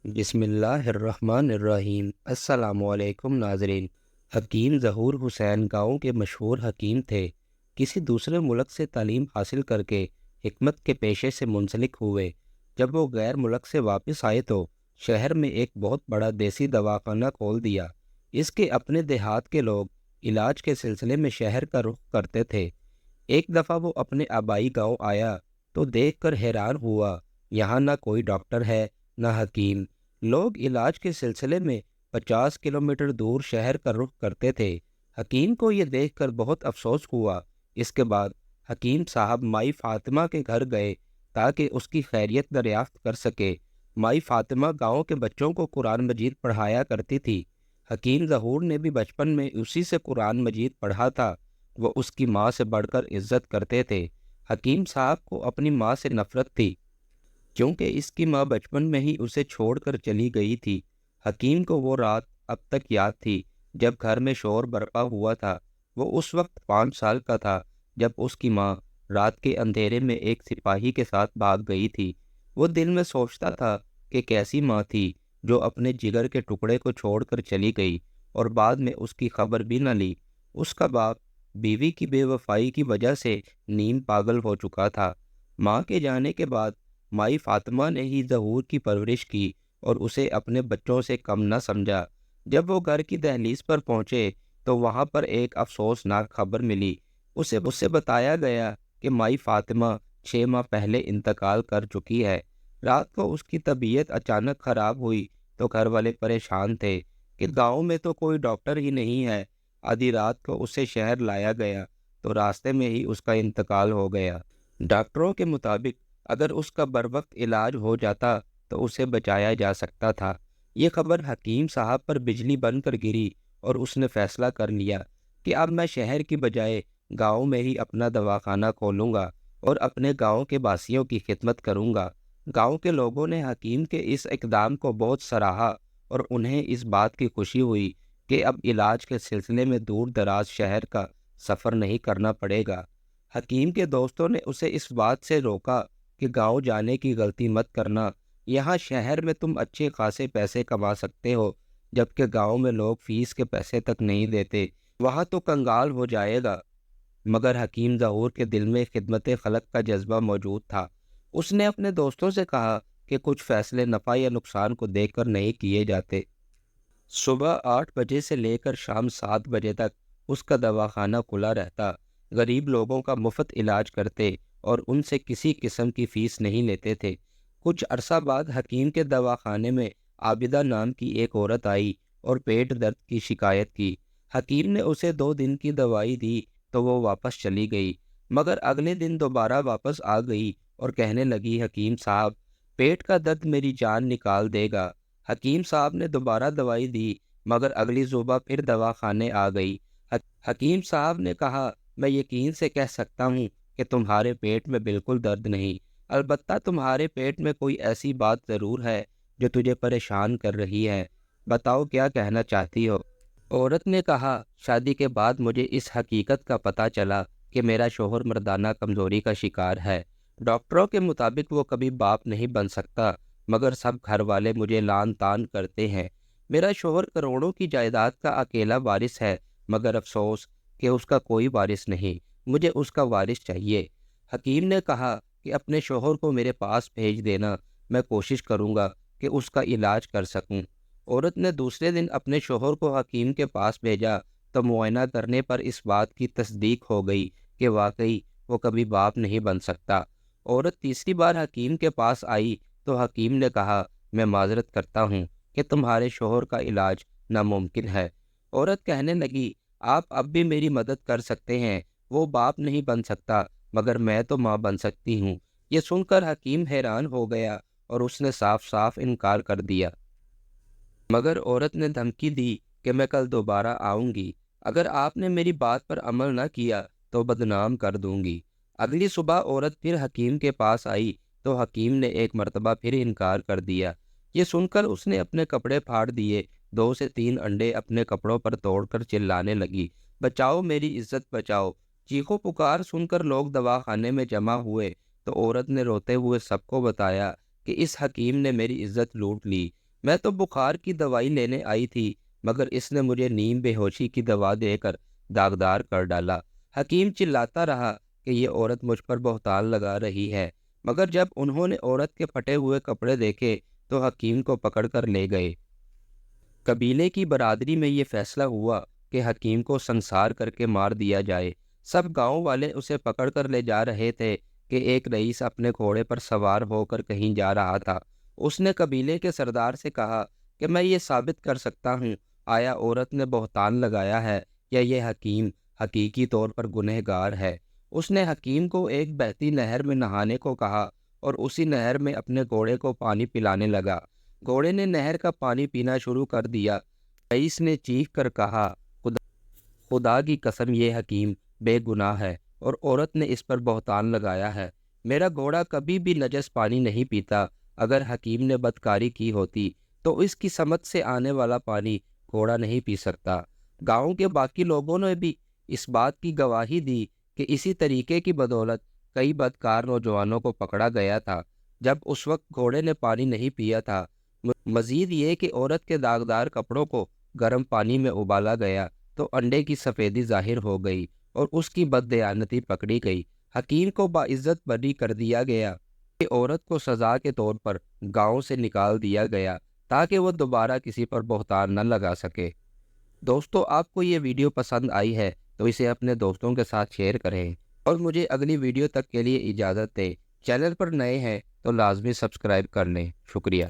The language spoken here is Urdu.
بسم اللہ الرحمن الرحیم۔ السلام علیکم ناظرین۔ حکیم ظہور حسین گاؤں کے مشہور حکیم تھے۔ کسی دوسرے ملک سے تعلیم حاصل کر کے حکمت کے پیشے سے منسلک ہوئے۔ جب وہ غیر ملک سے واپس آئے تو شہر میں ایک بہت بڑا دیسی دواخانہ کھول دیا۔ اس کے اپنے دیہات کے لوگ علاج کے سلسلے میں شہر کا رخ کرتے تھے۔ ایک دفعہ وہ اپنے آبائی گاؤں آیا تو دیکھ کر حیران ہوا، یہاں نہ کوئی ڈاکٹر ہے نہ حکیم۔ لوگ علاج کے سلسلے میں 50 کلومیٹر دور شہر کا رخ کرتے تھے۔ حکیم کو یہ دیکھ کر بہت افسوس ہوا۔ اس کے بعد حکیم صاحب مائی فاطمہ کے گھر گئے تاکہ اس کی خیریت دریافت کر سکے۔ مائی فاطمہ گاؤں کے بچوں کو قرآن مجید پڑھایا کرتی تھی۔ حکیم ظہور نے بھی بچپن میں اسی سے قرآن مجید پڑھا تھا۔ وہ اس کی ماں سے بڑھ کر عزت کرتے تھے۔ حکیم صاحب کو اپنی ماں سے نفرت تھی کیونکہ اس کی ماں بچپن میں ہی اسے چھوڑ کر چلی گئی تھی۔ حکیم کو وہ رات اب تک یاد تھی جب گھر میں شور برپا ہوا تھا۔ وہ اس وقت 5 سال کا تھا جب اس کی ماں رات کے اندھیرے میں ایک سپاہی کے ساتھ بھاگ گئی تھی۔ وہ دل میں سوچتا تھا کہ کیسی ماں تھی جو اپنے جگر کے ٹکڑے کو چھوڑ کر چلی گئی اور بعد میں اس کی خبر بھی نہ لی۔ اس کا باپ بیوی کی بے وفائی کی وجہ سے نیم پاگل ہو چکا تھا۔ ماں کے جانے کے بعد مائی فاطمہ نے ہی ظہور کی پرورش کی اور اسے اپنے بچوں سے کم نہ سمجھا۔ جب وہ گھر کی دہلیز پر پہنچے تو وہاں پر ایک افسوسناک خبر ملی۔ اسے بتایا گیا کہ مائی فاطمہ 6 ماہ پہلے انتقال کر چکی ہے۔ رات کو اس کی طبیعت اچانک خراب ہوئی تو گھر والے پریشان تھے کہ گاؤں میں تو کوئی ڈاکٹر ہی نہیں ہے۔ آدھی رات کو اسے شہر لایا گیا تو راستے میں ہی اس کا انتقال ہو گیا۔ ڈاکٹروں کے مطابق اگر اس کا بروقت علاج ہو جاتا تو اسے بچایا جا سکتا تھا۔ یہ خبر حکیم صاحب پر بجلی بن کر گری اور اس نے فیصلہ کر لیا کہ اب میں شہر کی بجائے گاؤں میں ہی اپنا دواخانہ کھولوں گا اور اپنے گاؤں کے باسیوں کی خدمت کروں گا۔ گاؤں کے لوگوں نے حکیم کے اس اقدام کو بہت سراہا اور انہیں اس بات کی خوشی ہوئی کہ اب علاج کے سلسلے میں دور دراز شہر کا سفر نہیں کرنا پڑے گا۔ حکیم کے دوستوں نے اسے اس بات سے روکا کہ گاؤں جانے کی غلطی مت کرنا، یہاں شہر میں تم اچھے خاصے پیسے کما سکتے ہو جبکہ گاؤں میں لوگ فیس کے پیسے تک نہیں دیتے، وہاں تو کنگال ہو جائے گا۔ مگر حکیم ظہور کے دل میں خدمت خلق کا جذبہ موجود تھا۔ اس نے اپنے دوستوں سے کہا کہ کچھ فیصلے نفع یا نقصان کو دیکھ کر نہیں کیے جاتے۔ صبح 8 بجے سے لے کر شام 7 بجے تک اس کا دواخانہ کھلا رہتا۔ غریب لوگوں کا مفت علاج کرتے اور ان سے کسی قسم کی فیس نہیں لیتے تھے۔ کچھ عرصہ بعد حکیم کے دواخانے میں عابدہ نام کی ایک عورت آئی اور پیٹ درد کی شکایت کی۔ حکیم نے اسے 2 دن کی دوائی دی تو وہ واپس چلی گئی، مگر اگلے دن دوبارہ واپس آ گئی اور کہنے لگی، حکیم صاحب پیٹ کا درد میری جان نکال دے گا۔ حکیم صاحب نے دوبارہ دوائی دی مگر اگلی صبح پھر دواخانے آ گئی۔ حکیم صاحب نے کہا، میں یقین سے کہہ سکتا ہوں کہ تمہارے پیٹ میں بالکل درد نہیں، البتہ تمہارے پیٹ میں کوئی ایسی بات ضرور ہے جو تجھے پریشان کر رہی ہے، بتاؤ کیا کہنا چاہتی ہو؟ عورت نے کہا، شادی کے بعد مجھے اس حقیقت کا پتہ چلا کہ میرا شوہر مردانہ کمزوری کا شکار ہے۔ ڈاکٹروں کے مطابق وہ کبھی باپ نہیں بن سکتا مگر سب گھر والے مجھے لان تان کرتے ہیں۔ میرا شوہر کروڑوں کی جائیداد کا اکیلا وارث ہے مگر افسوس کہ اس کا کوئی وارث نہیں، مجھے اس کا وارث چاہیے۔ حکیم نے کہا کہ اپنے شوہر کو میرے پاس بھیج دینا، میں کوشش کروں گا کہ اس کا علاج کر سکوں۔ عورت نے دوسرے دن اپنے شوہر کو حکیم کے پاس بھیجا تو معائنہ کرنے پر اس بات کی تصدیق ہو گئی کہ واقعی وہ کبھی باپ نہیں بن سکتا۔ عورت تیسری بار حکیم کے پاس آئی تو حکیم نے کہا، میں معذرت کرتا ہوں کہ تمہارے شوہر کا علاج ناممکن ہے۔ عورت کہنے لگی، آپ اب بھی میری مدد کر سکتے ہیں، وہ باپ نہیں بن سکتا مگر میں تو ماں بن سکتی ہوں۔ یہ سن کر حکیم حیران ہو گیا اور اس نے صاف صاف انکار کر دیا، مگر عورت نے دھمکی دی کہ میں کل دوبارہ آؤں گی، اگر آپ نے میری بات پر عمل نہ کیا تو بدنام کر دوں گی۔ اگلی صبح عورت پھر حکیم کے پاس آئی تو حکیم نے ایک مرتبہ پھر انکار کر دیا۔ یہ سن کر اس نے اپنے کپڑے پھاڑ دیے، 2 سے 3 انڈے اپنے کپڑوں پر توڑ کر چلانے لگی، بچاؤ میری عزت بچاؤ۔ چیخو پکار سن کر لوگ دواخانے میں جمع ہوئے تو عورت نے روتے ہوئے سب کو بتایا کہ اس حکیم نے میری عزت لوٹ لی، میں تو بخار کی دوائی لینے آئی تھی، مگر اس نے مجھے نیم بے ہوشی کی دوا دے کر داغدار کر ڈالا۔ حکیم چلاتا رہا کہ یہ عورت مجھ پر بہتان لگا رہی ہے، مگر جب انہوں نے عورت کے پھٹے ہوئے کپڑے دیکھے تو حکیم کو پکڑ کر لے گئے۔ قبیلے کی برادری میں یہ فیصلہ ہوا کہ حکیم کو سنسار کر کے مار دیا جائے۔ سب گاؤں والے اسے پکڑ کر لے جا رہے تھے کہ ایک رئیس اپنے گھوڑے پر سوار ہو کر کہیں جا رہا تھا۔ اس نے قبیلے کے سردار سے کہا کہ میں یہ ثابت کر سکتا ہوں آیا عورت نے بہتان لگایا ہے یا یہ حکیم حقیقی طور پر گنہگار ہے۔ اس نے حکیم کو ایک بہتی نہر میں نہانے کو کہا اور اسی نہر میں اپنے گھوڑے کو پانی پلانے لگا۔ گھوڑے نے نہر کا پانی پینا شروع کر دیا۔ رئیس نے چیخ کر کہا، خدا کی قسم یہ حکیم بے گناہ ہے اور عورت نے اس پر بہتان لگایا ہے۔ میرا گھوڑا کبھی بھی نجس پانی نہیں پیتا۔ اگر حکیم نے بدکاری کی ہوتی تو اس کی سمت سے آنے والا پانی گھوڑا نہیں پی سکتا۔ گاؤں کے باقی لوگوں نے بھی اس بات کی گواہی دی کہ اسی طریقے کی بدولت کئی بدکار نوجوانوں کو پکڑا گیا تھا جب اس وقت گھوڑے نے پانی نہیں پیا تھا۔ مزید یہ کہ عورت کے داغدار کپڑوں کو گرم پانی میں ابالا گیا تو انڈے کی سفیدی ظاہر ہو گئی اور اس کی بددیانتی پکڑی گئی۔ حکیم کو باعزت بری کر دیا گیا کہ عورت کو سزا کے طور پر گاؤں سے نکال دیا گیا تاکہ وہ دوبارہ کسی پر بہتان نہ لگا سکے۔ دوستو، آپ کو یہ ویڈیو پسند آئی ہے تو اسے اپنے دوستوں کے ساتھ شیئر کریں اور مجھے اگلی ویڈیو تک کے لیے اجازت دیں۔ چینل پر نئے ہیں تو لازمی سبسکرائب کر لیں۔ شکریہ۔